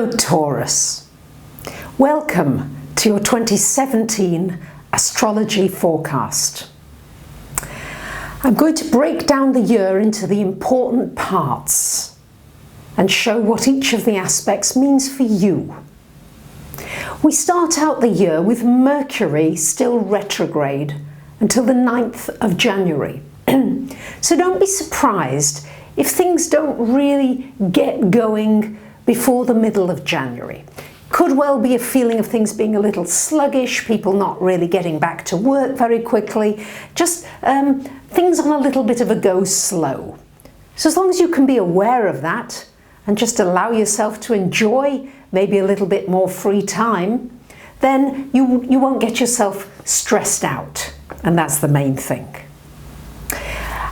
Hello Taurus, welcome to your 2017 astrology forecast. I'm going to break down the year into the important parts and show what each of the aspects means for you. We start out the year with Mercury still retrograde until the 9th of January. So don't be surprised if things don't really get going before the middle of January. Could well be a feeling of things being a little sluggish, people not really getting back to work very quickly, just things on a little bit of a go slow. So as long as you can be aware of that and just allow yourself to enjoy maybe a little bit more free time, then you won't get yourself stressed out, and that's the main thing.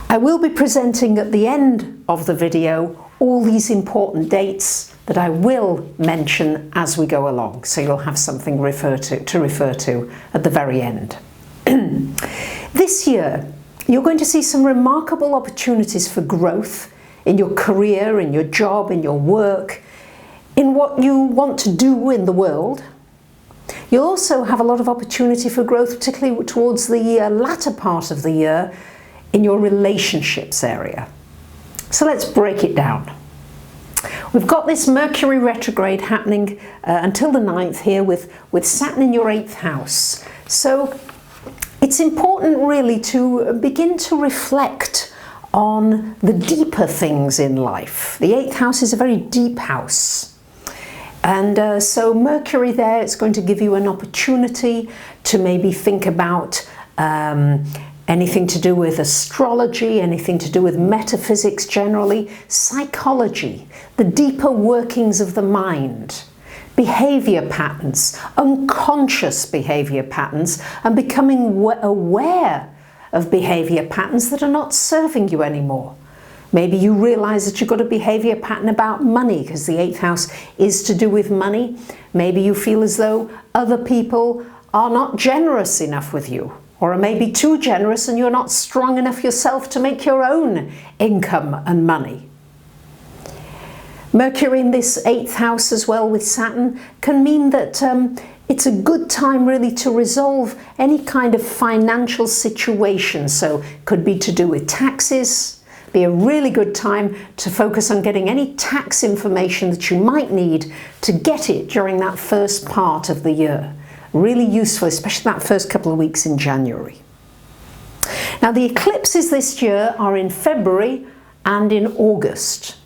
I will be presenting at the end of the video all these important dates that I will mention as we go along, so you'll have something to refer to at the very end. This year, you're going to see some remarkable opportunities for growth in your career, in your job, in your work, in what you want to do in the world. You'll also have a lot of opportunity for growth, particularly towards the latter part of the year in your relationships area. So let's break it down. We've got this Mercury retrograde happening until the 9th here with Saturn in your 8th house. So it's important really to begin to reflect on the deeper things in life. The 8th house is a very deep house. And so Mercury there, it's going to give you an opportunity to maybe think about anything to do with astrology, anything to do with metaphysics generally, psychology, the deeper workings of the mind, behavior patterns, unconscious behavior patterns, and becoming aware of behavior patterns that are not serving you anymore. Maybe you realize that you've got a behavior pattern about money because the 8th house is to do with money. Maybe you feel as though other people are not generous enough with you, or are maybe too generous and you're not strong enough yourself to make your own income and money. Mercury in this 8th house as well with Saturn can mean that it's a good time really to resolve any kind of financial situation. So it could be to do with taxes, be a really good time to focus on getting any tax information that you might need to get it during that first part of the year. Really useful, especially that first couple of weeks in January. Now the eclipses this year are in February and in August.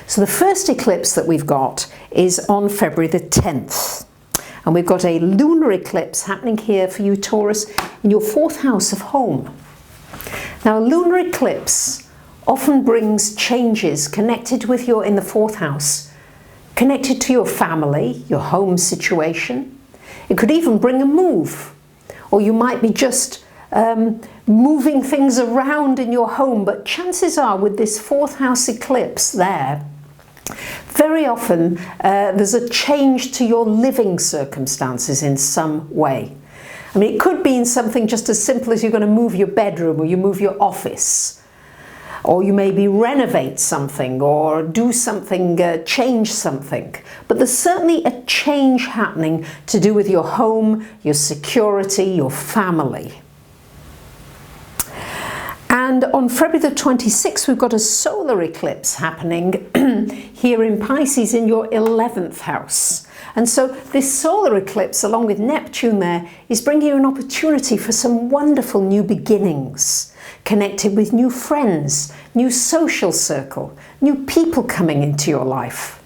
So the first eclipse that we've got is on February the 10th. And we've got a lunar eclipse happening here for you, Taurus, in your 4th house of home. Now a lunar eclipse often brings changes connected with your, in the 4th house, connected to your family, your home situation. It could even bring a move, or you might be just moving things around in your home, but chances are with this 4th house eclipse there, very often there's a change to your living circumstances in some way. I mean, it could be in something just as simple as you're going to move your bedroom or you move your office. Or you maybe renovate something or do something, change something. But there's certainly a change happening to do with your home, your security, your family. And on February the 26th, we've got a solar eclipse happening here in Pisces in your 11th house. And so this solar eclipse, along with Neptune there, is bringing you an opportunity for some wonderful new beginnings, connected with new friends, new social circle, new people coming into your life.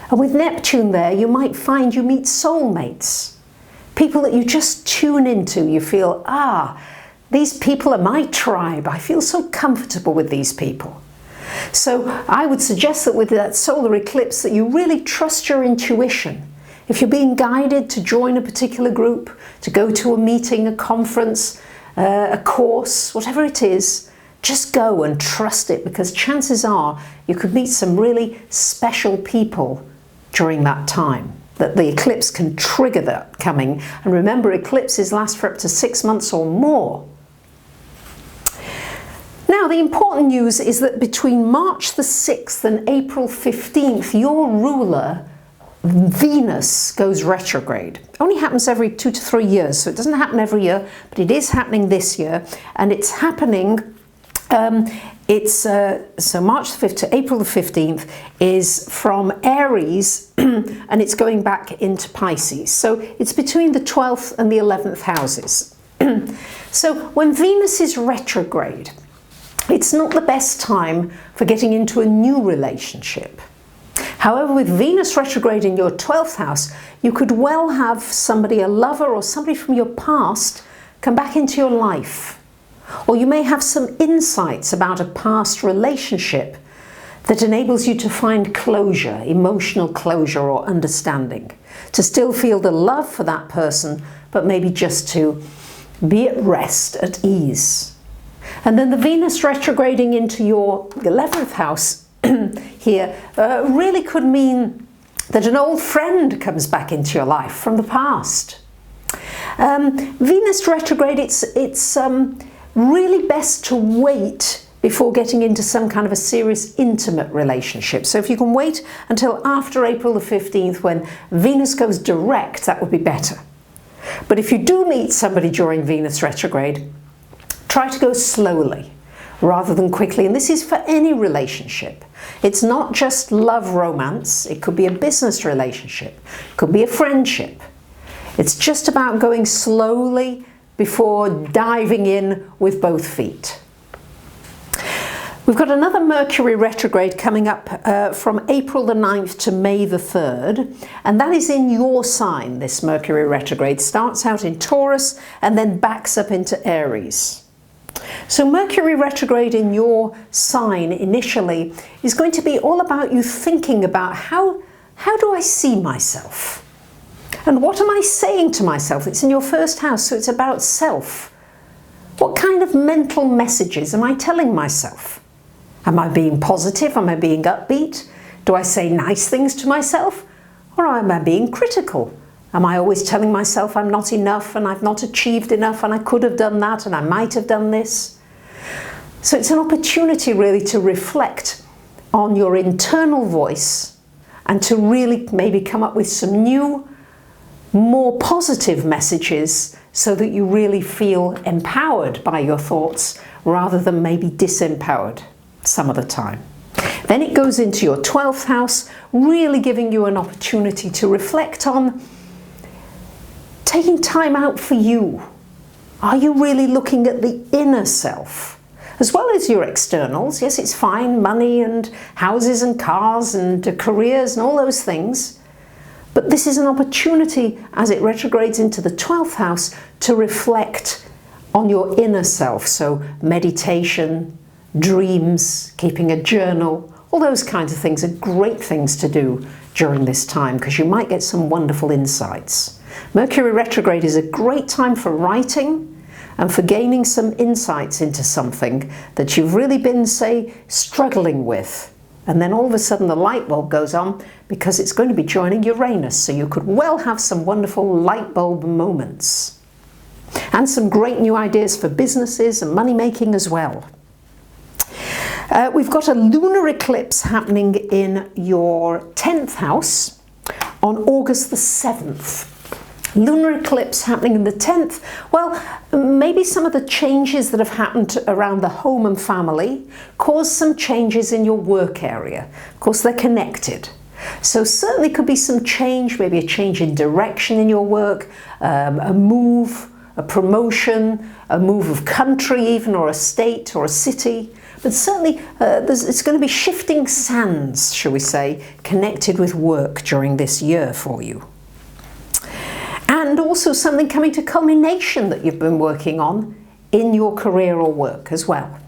And with Neptune there, you might find you meet soulmates, people that you just tune into. You feel, these people are my tribe. I feel so comfortable with these people. So I would suggest that with that solar eclipse that you really trust your intuition. If you're being guided to join a particular group, to go to a meeting, a conference, a course, whatever it is, just go and trust it, because chances are you could meet some really special people during that time. That the eclipse can trigger that coming. And remember, eclipses last for up to 6 months or more. Now, the important news is that between March the 6th and April 15th, your ruler Venus goes retrograde. Only happens every 2 to 3 years, so it doesn't happen every year, but it is happening this year, and it's happening. So March the 5th to April the 15th is from Aries and it's going back into Pisces. So it's between the 12th and the 11th houses. So when Venus is retrograde, it's not the best time for getting into a new relationship. However, with Venus retrograde in your 12th house, you could well have somebody, a lover or somebody from your past, come back into your life. Or you may have some insights about a past relationship that enables you to find closure, emotional closure or understanding, to still feel the love for that person, but maybe just to be at rest, at ease. And then the Venus retrograding into your 11th house here really could mean that an old friend comes back into your life from the past. Venus retrograde, it's really best to wait before getting into some kind of a serious intimate relationship. So if you can wait until after April the 15th when Venus goes direct, that would be better. But if you do meet somebody during Venus retrograde, try to go slowly rather than quickly. And this is for any relationship. It's not just love romance. It could be a business relationship. It could be a friendship. It's just about going slowly before diving in with both feet. We've got another Mercury retrograde coming up from April the 9th to May the 3rd, and that is in your sign. This Mercury retrograde starts out in Taurus and then backs up into Aries. So Mercury retrograde in your sign initially is going to be all about you thinking about how do I see myself? And what am I saying to myself? It's in your first house, so it's about self. What kind of mental messages am I telling myself? Am I being positive? Am I being upbeat? Do I say nice things to myself? Or am I being critical? Am I always telling myself I'm not enough and I've not achieved enough and I could have done that and I might have done this? So it's an opportunity really to reflect on your internal voice and to really maybe come up with some new, more positive messages so that you really feel empowered by your thoughts rather than maybe disempowered some of the time. Then it goes into your 12th house, really giving you an opportunity to reflect on taking time out for you. Are you really looking at the inner self as well as your externals? Yes, it's fine, money and houses and cars and careers and all those things. But this is an opportunity as it retrogrades into the 12th house to reflect on your inner self. So meditation, dreams, keeping a journal, all those kinds of things are great things to do during this time because you might get some wonderful insights. Mercury retrograde is a great time for writing and for gaining some insights into something that you've really been, say, struggling with. And then all of a sudden the light bulb goes on because it's going to be joining Uranus. So you could well have some wonderful light bulb moments and some great new ideas for businesses and money making as well. We've got a lunar eclipse happening in your 10th house on August the 7th. Lunar eclipse happening in the 10th. Well, maybe some of the changes that have happened around the home and family cause some changes in your work area. Of course, they're connected. So certainly could be some change, maybe a change in direction in your work, a move, a promotion, a move of country even, or a state or a city. But certainly it's going to be shifting sands, shall we say, connected with work during this year for you. And also something coming to culmination that you've been working on in your career or work as well.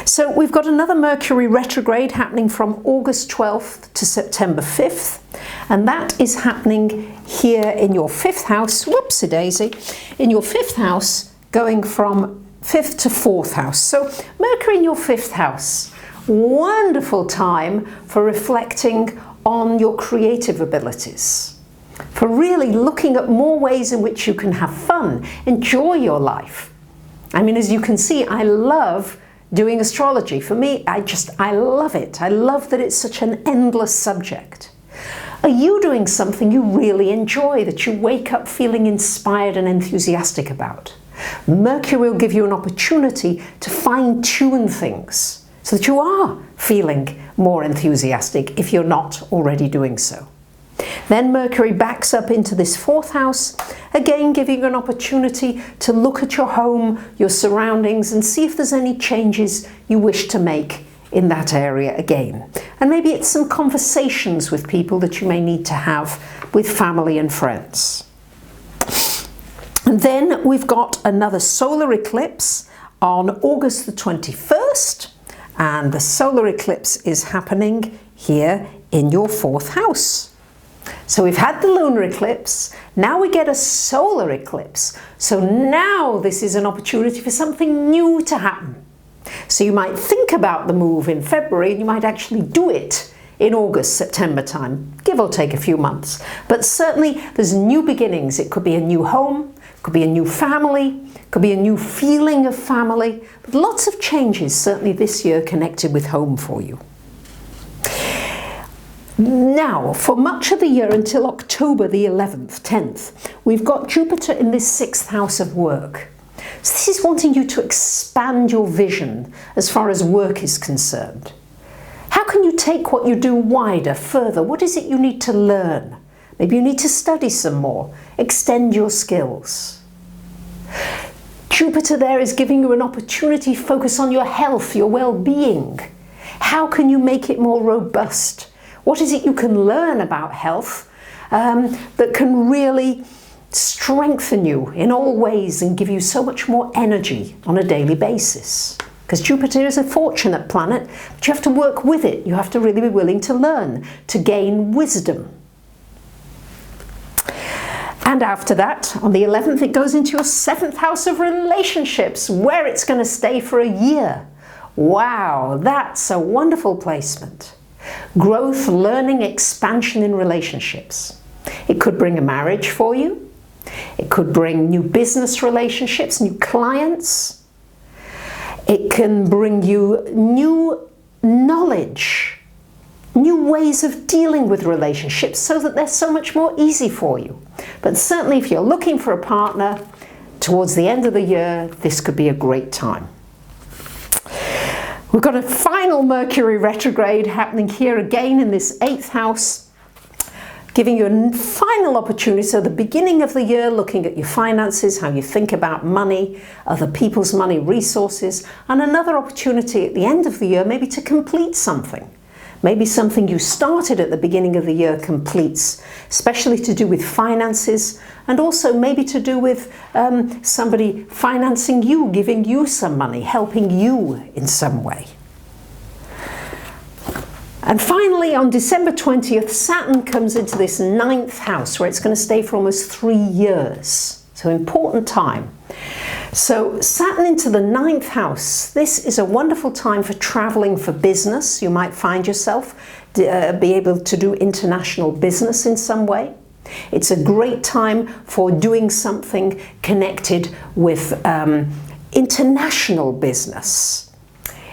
So we've got another Mercury retrograde happening from August 12th to September 5th. And that is happening here in your 5th house, whoopsie daisy, in your 5th house going from 5th to 4th house. So Mercury in your 5th house, wonderful time for reflecting on your creative abilities, for really looking at more ways in which you can have fun, enjoy your life. I mean, as you can see, I love doing astrology. For me, I love it. I love that it's such an endless subject. Are you doing something you really enjoy, that you wake up feeling inspired and enthusiastic about? Mercury will give you an opportunity to fine-tune things so that you are feeling more enthusiastic if you're not already doing so. Then Mercury backs up into this 4th house, again giving you an opportunity to look at your home, your surroundings, and see if there's any changes you wish to make in that area again. And maybe it's some conversations with people that you may need to have with family and friends. And then we've got another solar eclipse on August the 21st, and the solar eclipse is happening here in your 4th house. So we've had the lunar eclipse, now we get a solar eclipse. So now this is an opportunity for something new to happen. So you might think about the move in February, and you might actually do it in August, September time, give or take a few months. But certainly there's new beginnings. It could be a new home, could be a new family, could be a new feeling of family. But lots of changes certainly this year connected with home for you. Now, for much of the year until October the 11th, 10th, we've got Jupiter in this 6th house of work. So this is wanting you to expand your vision as far as work is concerned. How can you take what you do wider, further? What is it you need to learn? Maybe you need to study some more, extend your skills. Jupiter there is giving you an opportunity to focus on your health, your well-being. How can you make it more robust? What is it you can learn about health that can really strengthen you in all ways and give you so much more energy on a daily basis? Because Jupiter is a fortunate planet, but you have to work with it. You have to really be willing to learn, to gain wisdom. And after that, on the 11th, it goes into your 7th house of relationships, where it's going to stay for a year. Wow, that's a wonderful placement. Growth, learning, expansion in relationships. It could bring a marriage for you. It could bring new business relationships, new clients. It can bring you new knowledge, new ways of dealing with relationships so that they're so much more easy for you. But certainly if you're looking for a partner towards the end of the year, this could be a great time. We've got a final Mercury retrograde happening here again in this 8th house, giving you a final opportunity. So the beginning of the year, looking at your finances, how you think about money, other people's money, resources, and another opportunity at the end of the year maybe to complete something. Maybe something you started at the beginning of the year completes, especially to do with finances, and also maybe to do with somebody financing you, giving you some money, helping you in some way. And finally, on December 20th, Saturn comes into this 9th house, where it's going to stay for almost 3 years. So important time. So Saturn into the 9th house, this is a wonderful time for traveling for business. You might find yourself be able to do international business in some way. It's a great time for doing something connected with international business.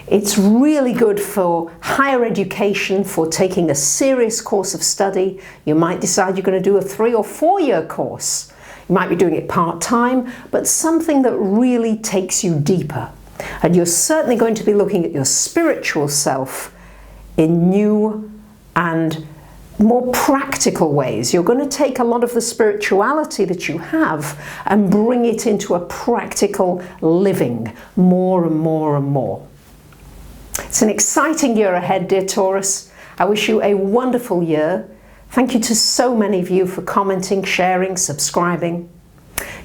It's really good for higher education, for taking a serious course of study. You might decide you're going to do a 3 or 4 year course. You might be doing it part-time, but something that really takes you deeper. And you're certainly going to be looking at your spiritual self in new and more practical ways. You're going to take a lot of the spirituality that you have and bring it into a practical living more and more and more. It's an exciting year ahead, dear Taurus. I wish you a wonderful year. Thank you to so many of you for commenting, sharing, subscribing.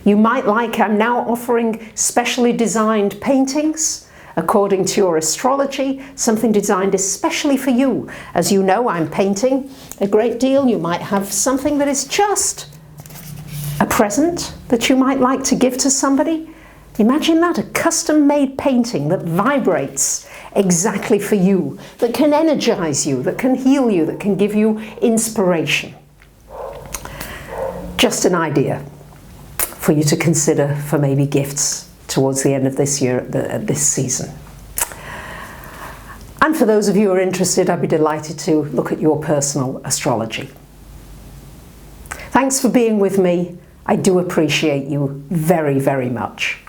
You might like, I'm now offering specially designed paintings according to your astrology, something designed especially for you. As you know, I'm painting a great deal. You might have something that is just a present that you might like to give to somebody. Imagine that, a custom-made painting that vibrates exactly for you, that can energize you, that can heal you, that can give you inspiration. Just an idea for you to consider for maybe gifts towards the end of this year, this season. And for those of you who are interested, I'd be delighted to look at your personal astrology. Thanks for being with me. I do appreciate you very, very much.